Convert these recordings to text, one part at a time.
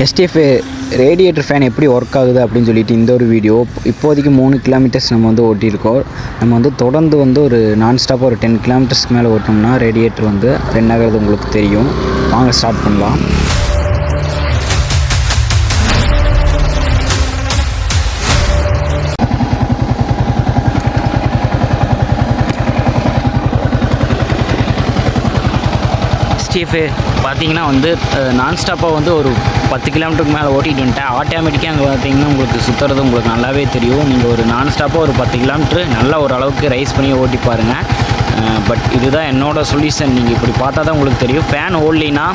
SDF radiator fan எப்படி work ஆகுது அப்படின்னு சொல்லிட்டு இந்த ஒரு வீடியோ. இப்போதைக்கு 3 கிலோமீட்டர்ஸ் நம்ம வந்து ஓட்டியிருக்கோம். நம்ம வந்து தொடர்ந்து வந்து ஒரு நான்ஸ்டாப்பாக ஒரு 10 கிலோமீட்டர்ஸ்க்கு மேலே ஓட்டினோம்னா ரேடியேட்டர் வந்து ரன் ஆகிறது உங்களுக்கு தெரியும். வாங்க ஸ்டார்ட் பண்ணலாம். எஸ்டிஎஃப் பார்த்தீங்கன்னா வந்து நான்ஸ்டாப்பாக வந்து ஒரு 10 கிலோமீட்டருக்கு மேலே ஓட்டிகிட்டு வந்துட்டேன். ஆட்டோமேட்டிக்காக அங்கே பார்த்தீங்கன்னா உங்களுக்கு சுற்றுறது உங்களுக்கு நல்லாவே தெரியும். நீங்கள் ஒரு நான்ஸ்டாப்பாக ஒரு 10 கிலோமீட்ரு நல்லா ஓரளவுக்கு ரைஸ் பண்ணி ஓட்டி பாருங்கள். பட் இதுதான் என்னோடய சொல்யூஷன். நீங்கள் இப்படி பார்த்தா தான் உங்களுக்கு தெரியும். ஃபேன் ஓடலினா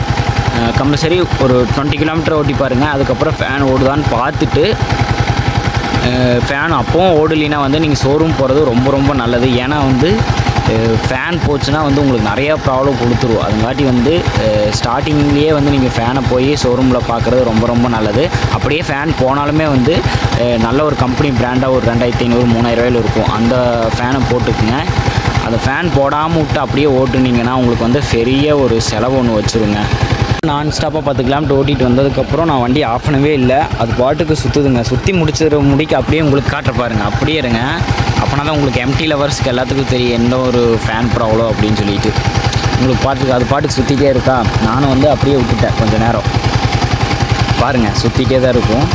கம்பல்சரி ஒரு 20 கிலோமீட்டர் ஓட்டி பாருங்கள். அதுக்கப்புறம் ஃபேன் ஓடுதான்னு பார்த்துட்டு ஃபேன் அப்போவும் ஓடலினா வந்து நீங்கள் ஷோரூம் போகிறது ரொம்ப ரொம்ப நல்லது. ஏன்னா வந்து ஃபேன் போச்சுன்னா வந்து உங்களுக்கு நிறையா ப்ராப்ளம் கொடுத்துரும். அதுங்காட்டி வந்து ஸ்டார்டிங்லேயே வந்து நீங்கள் ஃபேனை போய் ஷோரூமில் பார்க்குறது ரொம்ப ரொம்ப நல்லது. அப்படியே ஃபேன் போனாலுமே வந்து நல்ல ஒரு கம்பெனி பிராண்டாக ஒரு 2500 3000 இருக்கும். அந்த ஃபேனை போட்டுக்குங்க. அந்த ஃபேன் போடாமல் விட்டு அப்படியே ஓட்டுனீங்கன்னா உங்களுக்கு வந்து பெரிய ஒரு செலவு ஒன்று வச்சுருங்க. நான்ஸ்டாப்பாக 10 கிலோமீட்டர் ஓட்டிகிட்டு வந்ததுக்கப்புறம் நான் வண்டி ஆஃப் பண்ணவே இல்லை. அது பாட்டுக்கு சுற்றுதுங்க. சுற்றி முடிக்க அப்படியே உங்களுக்கு காட்டுற பாருங்கள். அப்படியே இருங்க. அப்போனா தான் உங்களுக்கு எம்டி லவர்ஸ்க்கு எல்லாத்துக்கும் தெரியும் எந்த ஒரு ஃபேன் ப்ராப்ளம் அப்படின்னு சொல்லிட்டு. உங்களுக்கு அது பாட்டுக்கு சுற்றிட்டே இருக்கா. நானும் வந்து அப்படியே விட்டுட்டேன் கொஞ்சம் நேரம். பாருங்கள் சுற்றிட்டே தான் இருக்கும்.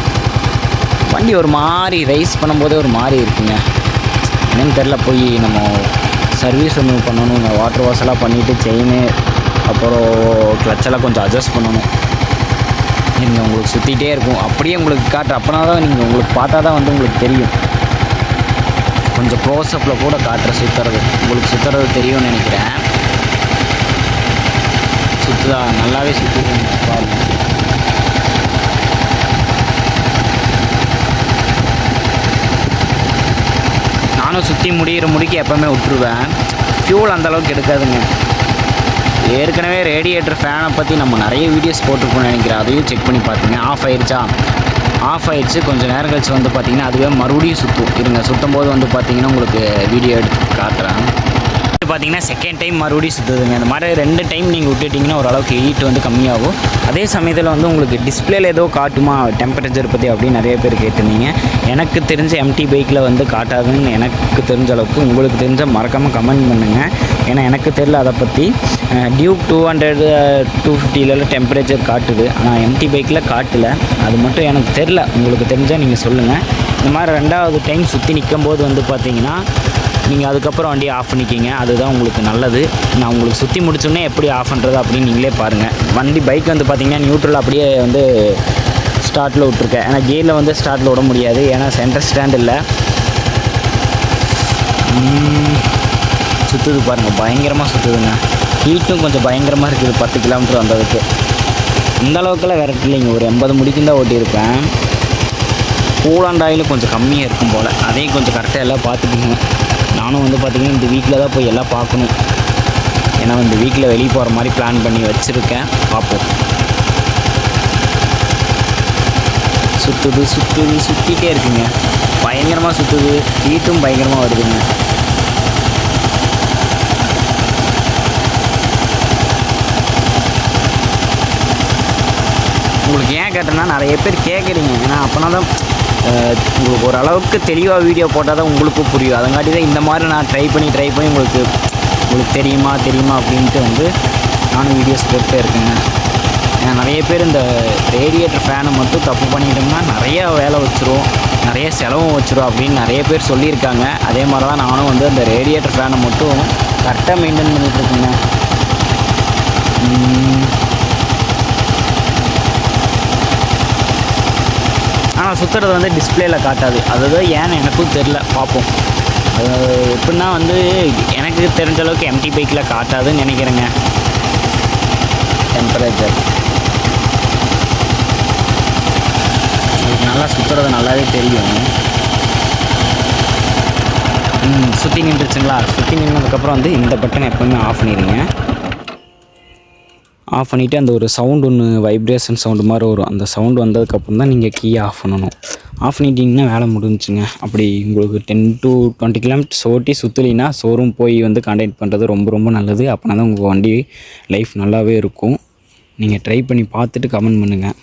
வண்டி ஒரு மாதிரி ரைஸ் பண்ணும்போதே ஒரு மாதிரி இருக்குங்க. என்னன்னு தெரில. போய் நம்ம சர்வீஸ் ஒன்று பண்ணணும். வாட்டர் வாஷ் எல்லாம் பண்ணிவிட்டு செயின் அப்புறம் கிளச்செல்லாம் கொஞ்சம் அட்ஜஸ்ட் பண்ணணும். நீங்கள் உங்களுக்கு சுற்றிட்டே இருக்கும். அப்படியே உங்களுக்கு காட்டுற அப்போனா தான் நீங்கள் உங்களுக்கு பார்த்தா தான் வந்து உங்களுக்கு தெரியும். கொஞ்சம் க்ளோஸ்அப்பில் கூட காட்டுற சுற்றுறது உங்களுக்கு சுற்றுறது தெரியும்னு நினைக்கிறேன். சுற்றுதா நல்லாவே சுற்றுது பாருங்கள். நானும் சுற்றி முடிக்க எப்போவுமே விட்டுருவேன். ஃபியூல் அந்தளவுக்கு எடுக்காதுங்க. ஏற்கனவே ரேடியேட்டர் ஃபேனை பற்றி நம்ம நிறைய வீடியோஸ் போட்டிருப்போம்னு நினைக்கிறேன். அதையும் செக் பண்ணி பார்த்துங்க. ஆஃப் ஆயிடுச்சு. கொஞ்சம் நேரம் கழிச்சு வந்து பார்த்திங்கன்னா அதுவே மறுபடியும் சுற்றும் போது வந்து பார்த்திங்கன்னா உங்களுக்கு வீடியோ எடுத்து காட்டுறேன். பார்த்திங்கன்னா செகண்ட் டைம் மறுபடியும் சுற்றுதுங்க. இந்த மாதிரி 2 டைம் நீங்கள் விட்டுட்டிங்கன்னா ஓரளவுக்கு ஹீட் வந்து கம்மியாகும். அதே சமயத்தில் வந்து உங்களுக்கு டிஸ்பிளேல ஏதோ காட்டுமா டெம்பரேச்சர் பற்றி அப்படின்னு நிறைய பேர் கேட்டிருந்தீங்க. எனக்கு தெரிஞ்ச எம்டி பைக்கில் வந்து காட்டாதுன்னு எனக்கு தெரிஞ்ச அளவுக்கு உங்களுக்கு தெரிஞ்ச மறக்காமல் கமெண்ட் பண்ணுங்கள். ஏன்னா எனக்கு தெரில அதை பற்றி. டியூக் 200 250 டெம்பரேச்சர் காட்டுது. ஆனால் எம்டி பைக்கில் காட்டலை. அது மட்டும் எனக்கு தெரில. உங்களுக்கு தெரிஞ்சால் நீங்கள் சொல்லுங்கள். இந்த மாதிரி 2வது டைம் சுற்றி நிற்கும்போது வந்து பார்த்திங்கன்னா நீங்கள் அதுக்கப்புறம் வண்டியை ஆஃப் பண்ணிக்கிங்க. அதுதான் உங்களுக்கு நல்லது. நான் உங்களுக்கு சுற்றி முடிச்சோன்னே எப்படி ஆஃப் பண்ணுறது அப்படின்னு நீங்களே பாருங்கள். பைக் வந்து பார்த்திங்கன்னா நியூட்ரல் அப்படியே வந்து ஸ்டார்ட்டில் விட்ருக்கேன். ஏன்னா கியரில் வந்து ஸ்டார்ட்டில் விட முடியாது. ஏன்னா சென்டர் ஸ்டாண்ட் இல்லை. சுற்றுது பாருங்கள். பயங்கரமாக சுற்றுதுங்க. ஹீட்டும் கொஞ்சம் பயங்கரமாக இருக்குது. 10 கிலோமீட்டர் வந்ததுக்கு இந்த அளவுக்குலாம் விரட்டு இல்லைங்க. ஒரு 80 முடிக்கும் தான் ஓட்டியிருப்பேன். கூல் அண்ட் ஆயில் கொஞ்சம் கம்மியாக இருக்கும் போல். அதையும் கொஞ்சம் கரெக்டாக எல்லாம் பார்த்துக்குங்க. நானும் வந்து பார்த்திங்கன்னா இந்த வீக்கில் தான் போய் எல்லாம் பார்க்கணும். ஏன்னா இந்த வீக்கில் வெளியே போகிற மாதிரி பிளான் பண்ணி வச்சுருக்கேன். பார்ப்போம். சுற்றிட்டே இருக்குங்க. பயங்கரமாக சுற்றுது. ஹீட்டும் பயங்கரமாக வருதுங்க. உங்களுக்கு ஏன் கேட்டேன்னா நிறைய பேர் கேட்குறீங்க. ஏன்னா அப்போனா தான் உங்களுக்கு ஓரளவுக்கு தெளிவாக வீடியோ போட்டால் தான் உங்களுக்கும் புரியும். அதங்காட்டி தான் இந்த மாதிரி நான் ட்ரை பண்ணி உங்களுக்கு தெரியுமா அப்படின்ட்டு வந்து நானும் வீடியோஸ் போட்டே இருக்கேங்க. ஏன்னா நிறைய பேர் இந்த ரேடியேட்டர் ஃபேனை மட்டும் தப்பு பண்ணிட்டோம்னா நிறையா வேலை வச்சுரும், நிறைய செலவும் வச்சுரும் அப்படின்னு நிறைய பேர் சொல்லியிருக்காங்க. அதே மாதிரி தான் நானும் வந்து அந்த ரேடியேட்டர் ஃபேனை மட்டும் கரெக்டாக மெயின்டைன் பண்ணிகிட்ருக்கேங்க. ஆனால் சுற்றுறது வந்து டிஸ்பிளேயில் காட்டாது. அதுதான் ஏன்னு எனக்கும் தெரில. பார்ப்போம். அது எப்படின்னா வந்து எனக்கு தெரிஞ்ச அளவுக்கு எம்டி பைக்கில் காட்டாதுன்னு நினைக்கிறேங்க. டெம்பரேச்சர் நல்லா சுற்றுறது நல்லாவே தெரியும். சுற்றி நின்றுச்சுங்களா. சுற்றி நின்றதுக்கப்புறம் வந்து இந்த பட்டனை எப்போவுமே ஆஃப் பண்ணிடுங்க. ஆஃப் பண்ணிவிட்டு அந்த ஒரு சவுண்டு ஒன்று வைப்ரேஷன் சவுண்டு மாதிரி வரும். அந்த சவுண்டு வந்ததுக்கப்புறம் தான் நீங்கள் கீயை ஆஃப் பண்ணணும். ஆஃப் பண்ணிட்டீங்கன்னா வேலை முடிஞ்சுங்க. அப்படி உங்களுக்கு 10 to 20 கிலோமீட்டர்ஸ் ஓட்டி சுற்றலினா ஷோரூம் போய் வந்து கான்டாக்ட் பண்ணுறது ரொம்ப ரொம்ப நல்லது. அப்போனா தான் உங்கள் வண்டி லைஃப் நல்லாவே இருக்கும். நீங்கள் ட்ரை பண்ணி பார்த்துட்டு கமெண்ட் பண்ணுங்கள்.